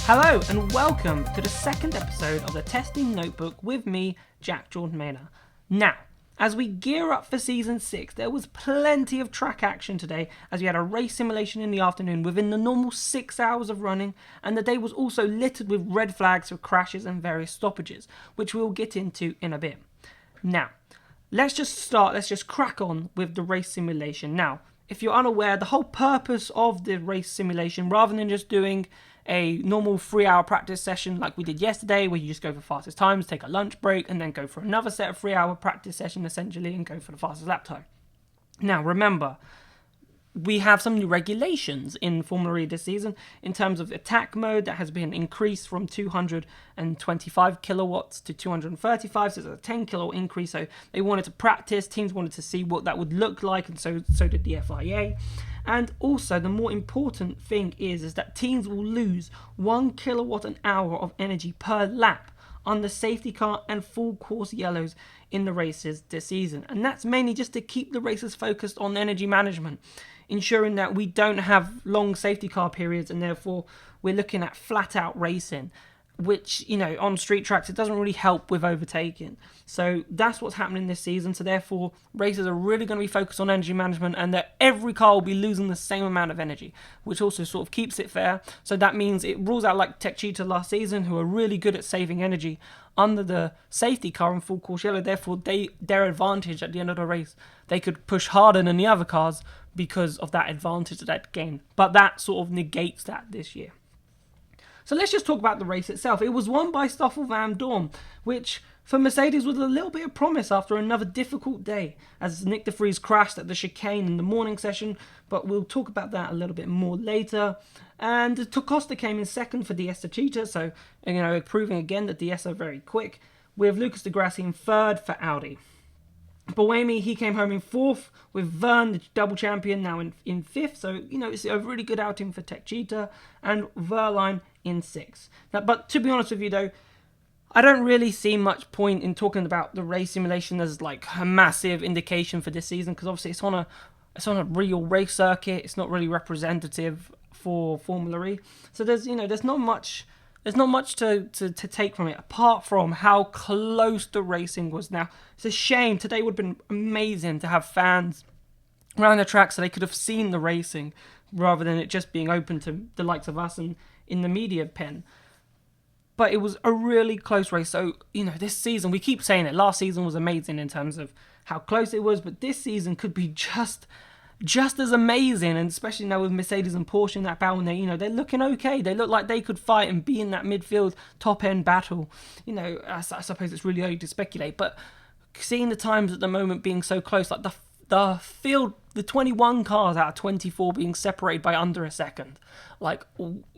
Hello and welcome to the second episode of the Testing Notebook with me, Giordmaina. Now, as we gear up for Season 6, there was plenty of track action today as we had a race simulation in the afternoon within the normal 6 hours of running, and the day was also littered with red flags for crashes and various stoppages, which we'll get into in a bit. Now, let's just crack on with the race simulation. Now, if you're unaware, the whole purpose of the race simulation, rather than just doing a normal 3-hour practice session like we did yesterday, where you just go for fastest times, take a lunch break, and then go for another set of 3-hour practice session essentially and go for the fastest lap time. Now remember, we have some new regulations in Formula E this season in terms of attack mode that has been increased from 225 kilowatts to 235, so it's a 10 kilowatt increase. So they wanted to practice, teams wanted to see what that would look like, and so did the FIA. And also, the more important thing is that teams will lose 1 kilowatt an hour of energy per lap on the safety car and full course yellows in the races this season. And that's mainly just to keep the racers focused on energy management, ensuring that we don't have long safety car periods, and therefore we're looking at flat out racing, which, you know, on street tracks, it doesn't really help with overtaking. So that's what's happening this season. So therefore, racers are really going to be focused on energy management, and that every car will be losing the same amount of energy, which also sort of keeps it fair. So that means it rules out like Cheetah last season, who are really good at saving energy under the safety car in full course yellow. Therefore, their advantage at the end of the race, they could push harder than the other cars because of that advantage that they'd gain. But that sort of negates that this year. So let's just talk about the race itself. It was won by Stoffel Vandoorne, which for Mercedes was a little bit of promise after another difficult day, as Nick de Vries crashed at the chicane in the morning session, but we'll talk about that a little bit more later. And Costa came in second for DS Cheetah, so, you know, proving again that DS are very quick, with Lucas de Grassi in third for Audi. Buemi, he came home in fourth, with Vern, the double champion, now in fifth. So, you know, it's a really good outing for Cheetah, and Verline in sixth. Now, but to be honest with you, though, I don't really see much point in talking about the race simulation as like a massive indication for this season, because obviously it's on a real race circuit. It's not really representative for Formula E. So there's not much to take from it, apart from how close the racing was. Now, it's a shame. Today would have been amazing to have fans around the track so they could have seen the racing, rather than it just being open to the likes of us and in the media pen. But it was a really close race. So, you know, this season, we keep saying it, last season was amazing in terms of how close it was, but this season could be just as amazing, and especially now with Mercedes and Porsche in that battle, and they're looking okay. They look like they could fight and be in that midfield top-end battle. You know, I suppose it's really early to speculate, but seeing the times at the moment being so close, like the field, the 21 cars out of 24 being separated by under a second, like,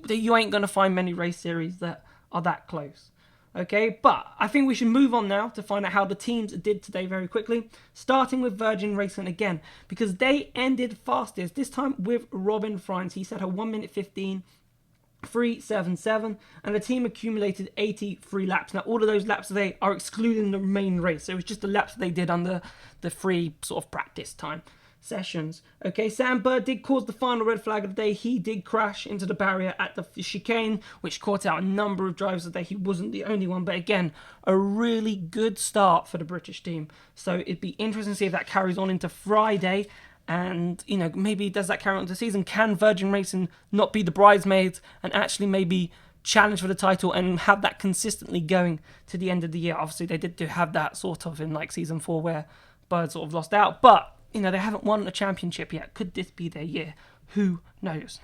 you ain't going to find many race series that are that close. Okay, but I think we should move on now to find out how the teams did today very quickly, starting with Virgin Racing again, because they ended fastest, this time with Robin Frijns. He set a 1 minute 15.377, and the team accumulated 83 laps. Now, all of those laps today are excluding the main race, so it was just the laps they did under the free sort of practice time sessions. Okay, Sam Bird did cause the final red flag of the day. He did crash into the barrier at the chicane, which caught out a number of drivers today. He wasn't the only one, but again, a really good start for the British team. So it'd be interesting to see if that carries on into Friday, and, you know, maybe does that carry on into the season? Can Virgin Racing not be the bridesmaids and actually maybe challenge for the title and have that consistently going to the end of the year? Obviously, they did have that sort of in like season 4 where Bird sort of lost out, but you know, they haven't won a championship yet. Could this be their year? Who knows?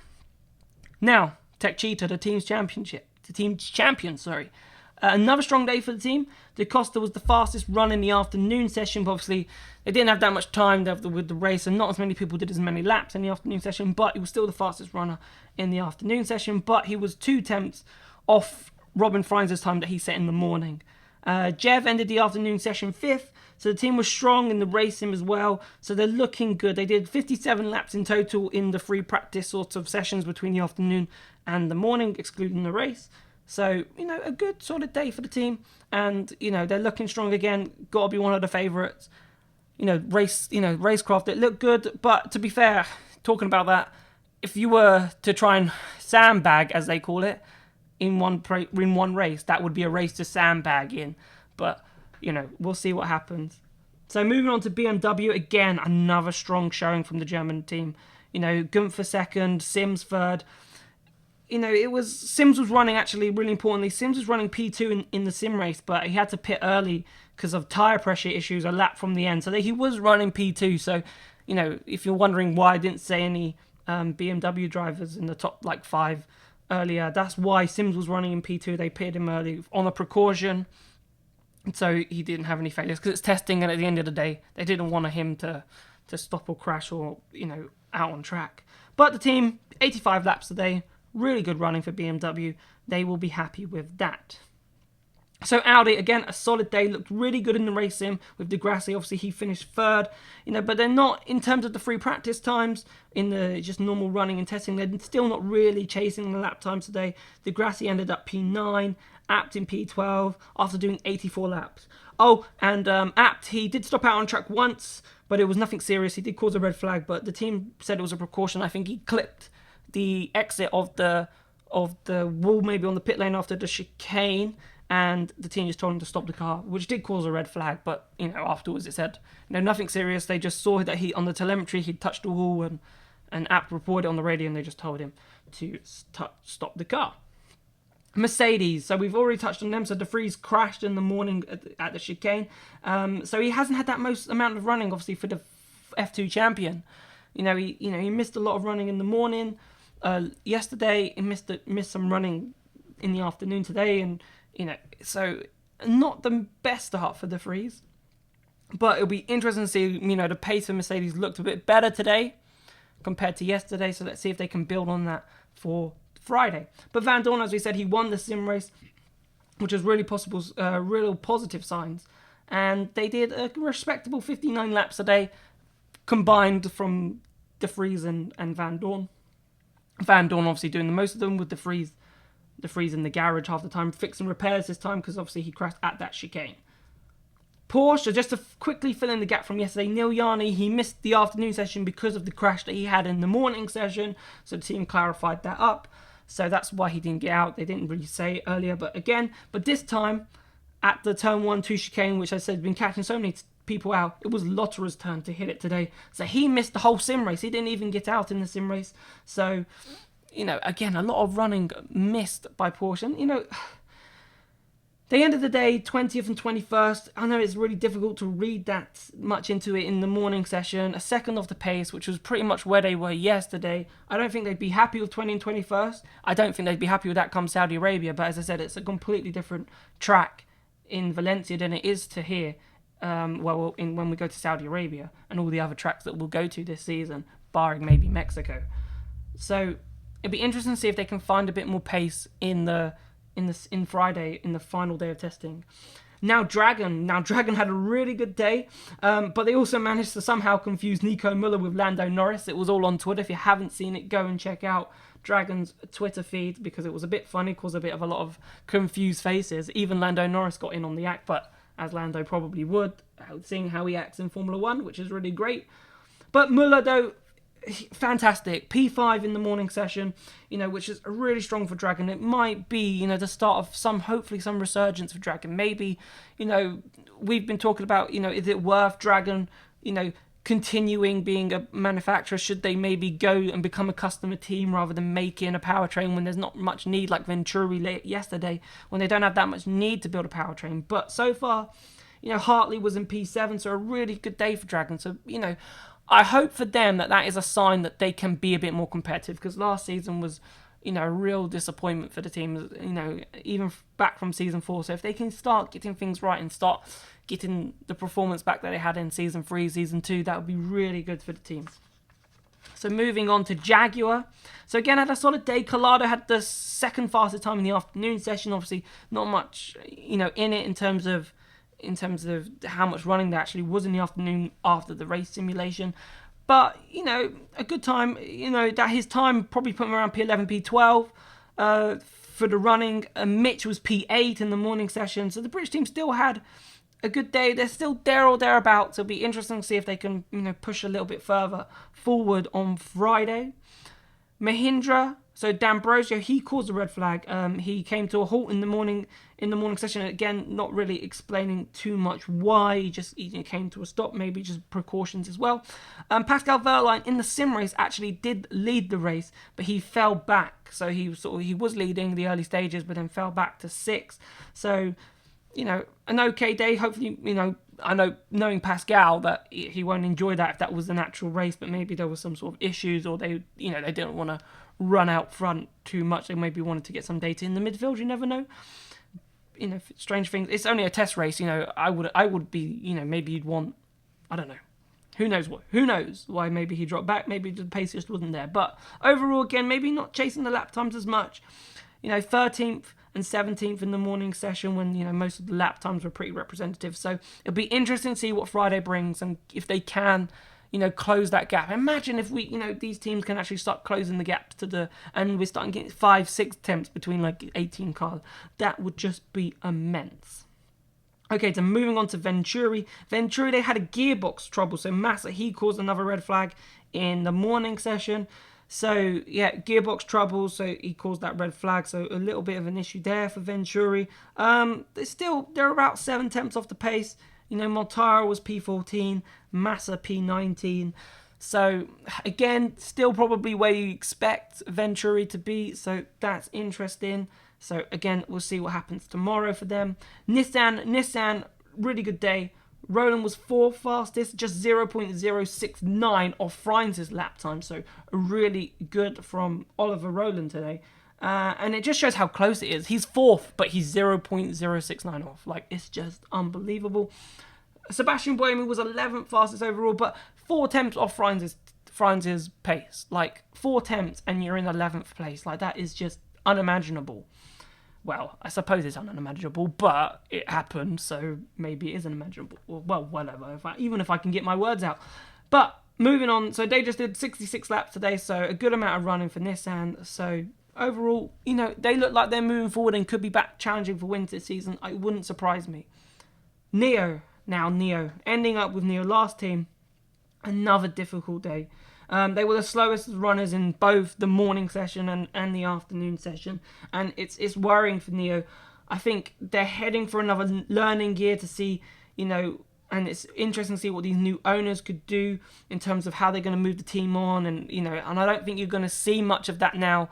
Now, Cheetah, the team's champion, another strong day for the team. De Costa was the fastest run in the afternoon session, but obviously they didn't have that much time with the race, and not as many people did as many laps in the afternoon session, but he was still the fastest runner in the afternoon session, but he was 2 tenths off Robin Frijns' time that he set in the morning. Jev ended the afternoon session 5th, so the team was strong in the racing as well, so they're looking good. They did 57 laps in total in the free practice sort of sessions between the afternoon and the morning, excluding the race. So, you know, a good solid day for the team, and, you know, they're looking strong again. Got to be one of the favourites. Racecraft, it looked good, but to be fair, talking about that, if you were to try and sandbag, as they call it, in one race. That would be a race to sandbag in. But, we'll see what happens. So moving on to BMW, again, another strong showing from the German team. Gunther second, Sims third. Sims was running, actually, really importantly, Sims was running P2 in the sim race, but he had to pit early because of tyre pressure issues a lap from the end. So he was running P2. So, if you're wondering why I didn't say any BMW drivers in the top 5 earlier, that's why Sims was running in P2. They pitted him early on a precaution. So he didn't have any failures because it's testing, and at the end of the day, they didn't want him to stop or crash or, out on track. But the team, 85 laps a day, really good running for BMW. They will be happy with that. So Audi, again, a solid day, looked really good in the race sim with Di Grassi. Obviously, he finished third, but they're not, in terms of the free practice times, in the just normal running and testing, they're still not really chasing the lap times today. Di Grassi ended up P9, Abt in P12 after doing 84 laps. Oh, and Abt, he did stop out on track once, but it was nothing serious. He did cause a red flag, but the team said it was a precaution. I think he clipped the exit of the wall, maybe on the pit lane after the chicane, and the team just told him to stop the car, which did cause a red flag. But afterwards it said nothing serious. They just saw that he, on the telemetry, he'd touched the wall, and Abt reported it on the radio, and they just told him to stop the car. Mercedes, so we've already touched on them. So De Vries crashed in the morning at the chicane, so he hasn't had that most amount of running, obviously, for the F2 champion. He missed a lot of running in the morning. Yesterday he missed some running in the afternoon today, and so not the best start for De Vries. But it'll be interesting to see. The pace of Mercedes looked a bit better today compared to yesterday. So let's see if they can build on that for Friday. But Van Dorn, as we said, he won the sim race, which was really real positive signs. And they did a respectable 59 laps a day combined from De Vries and Van Dorn. Van Dorn obviously doing the most of them, with De Vries in the garage half the time, fixing repairs this time because obviously he crashed at that chicane. Porsche, just to quickly fill in the gap from yesterday, Neil Yarni, he missed the afternoon session because of the crash that he had in the morning session, so the team clarified that up. So that's why he didn't get out. They didn't really say it earlier, but this time at the turn 1-2 chicane, which I said had been catching so many people out, it was Lotterer's turn to hit it today. So he missed the whole sim race. He didn't even get out in the sim race. So, again, a lot of running missed by Porsche. And, they ended the day 20th and 21st. I know it's really difficult to read that much into it in the morning session. A second off the pace, which was pretty much where they were yesterday. I don't think they'd be happy with 20 and 21st. I don't think they'd be happy with that come Saudi Arabia. But as I said, it's a completely different track in Valencia than it is to here. When we go to Saudi Arabia and all the other tracks that we'll go to this season, barring maybe Mexico. So it'd be interesting to see if they can find a bit more pace in Friday, in the final day of testing. Now Dragon had a really good day, but they also managed to somehow confuse Nico Müller with Lando Norris. It was all on Twitter. If you haven't seen it, go and check out Dragon's Twitter feed, because it was a bit funny, caused a lot of confused faces. Even Lando Norris got in on the act, but as Lando probably would, seeing how he acts in Formula 1, which is really great. But Müller, though, fantastic. P5 in the morning session, which is really strong for Dragon. It might be, the start of hopefully some resurgence for Dragon. Maybe, we've been talking about, is it worth Dragon, continuing being a manufacturer? Should they maybe go and become a customer team rather than making a powertrain when there's not much need, like Venturi yesterday, when they don't have that much need to build a powertrain? But so far, Hartley was in P7, so a really good day for Dragon. So, I hope for them that is a sign that they can be a bit more competitive, because last season was, a real disappointment for the team, even back from season 4. So if they can start getting things right and start getting the performance back that they had in season 3, season 2, that would be really good for the team. So moving on to Jaguar. So again, had a solid day. Collado had the second fastest time in the afternoon session. Obviously, not much, in it in terms of how much running there actually was in the afternoon after the race simulation. But, a good time, that his time probably put him around P11, P12 for the running. Mitch was P8 in the morning session. So the British team still had a good day. They're still there or thereabouts. It'll be interesting to see if they can, push a little bit further forward on Friday. Mahindra, so D'Ambrosio, he caused a red flag. He came to a halt in the morning session. Again, not really explaining too much why. He just came to a stop. Maybe just precautions as well. Pascal Wehrlein in the sim race actually did lead the race, but he fell back. So he was leading the early stages, but then fell back to 6th. So an okay day. Hopefully, I know knowing Pascal that he won't enjoy that if that was the natural race, but maybe there was some sort of issues, or they didn't want to run out front too much. They maybe wanted to get some data in the midfield. You never know. Strange things. It's only a test race. I would be. Maybe you'd want. I don't know. Who knows what? Who knows why? Maybe he dropped back. Maybe the pace just wasn't there. But overall, again, maybe not chasing the lap times as much. 13th and 17th in the morning session when most of the lap times were pretty representative. So it'll be interesting to see what Friday brings and if they can close that gap. Imagine if we these teams can actually start closing the gaps and we're starting getting 5-6 attempts between like 18 cars. That would just be immense. Okay, so moving on to Venturi. Venturi, they had a gearbox trouble, so Massa, he caused another red flag in the morning session. So, yeah, gearbox trouble, so he caused that red flag. So, a little bit of an issue there for Venturi. They're about 7 tenths off the pace. Mortara was P14, Massa P19. So, again, still probably where you expect Venturi to be. So, that's interesting. So, again, we'll see what happens tomorrow for them. Nissan, really good day. Roland was 4th fastest, just 0.069 off Friends' lap time. So really good from Oliver Roland today. And it just shows how close it is. He's 4th, but he's 0.069 off. Like, it's just unbelievable. Sebastian Buemi was 11th fastest overall, but 4 attempts off Friends' pace. Like, 4 attempts and you're in 11th place. Like, that is just unimaginable. Well, I suppose it's unimaginable, but it happened, so maybe it is unimaginable. Well, whatever, even if I can get my words out. But, moving on, so they just did 66 laps today, so a good amount of running for Nissan. So, overall, they look like they're moving forward and could be back challenging for wins this season. It wouldn't surprise me. Neo, ending up with Neo last team. Another difficult day. They were the slowest runners in both the morning session and the afternoon session. And it's worrying for Neo. I think they're heading for another learning year to see, and it's interesting to see what these new owners could do in terms of how they're going to move the team on. And, and I don't think you're going to see much of that now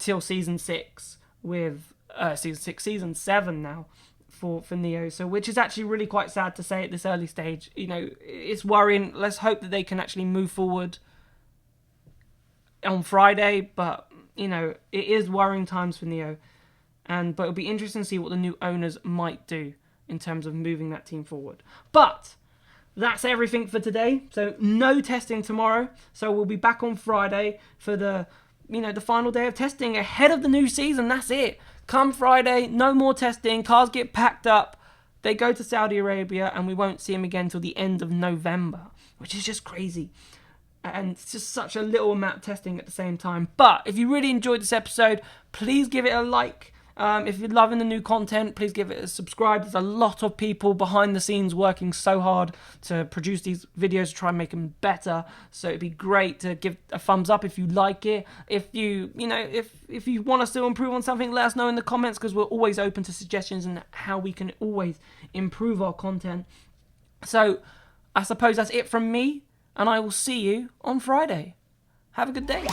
till season 6 with season 7 now for Neo. So, which is actually really quite sad to say at this early stage. It's worrying. Let's hope that they can actually move forward on Friday, but it is worrying times for Neo, but it'll be interesting to see what the new owners might do in terms of moving that team forward. But that's everything for today. So no testing tomorrow. So we'll be back on Friday for the final day of testing ahead of the new season. That's it. Come Friday, no more testing. Cars get packed up. They go to Saudi Arabia, and we won't see them again till the end of November, which is just crazy. And it's just such a little amount of testing at the same time. But if you really enjoyed this episode, please give it a like. If you're loving the new content, please give it a subscribe. There's a lot of people behind the scenes working so hard to produce these videos to try and make them better. So it'd be great to give a thumbs up if you like it. If you want us to improve on something, let us know in the comments, because we're always open to suggestions and how we can always improve our content. So I suppose that's it from me. And I will see you on Friday. Have a good day.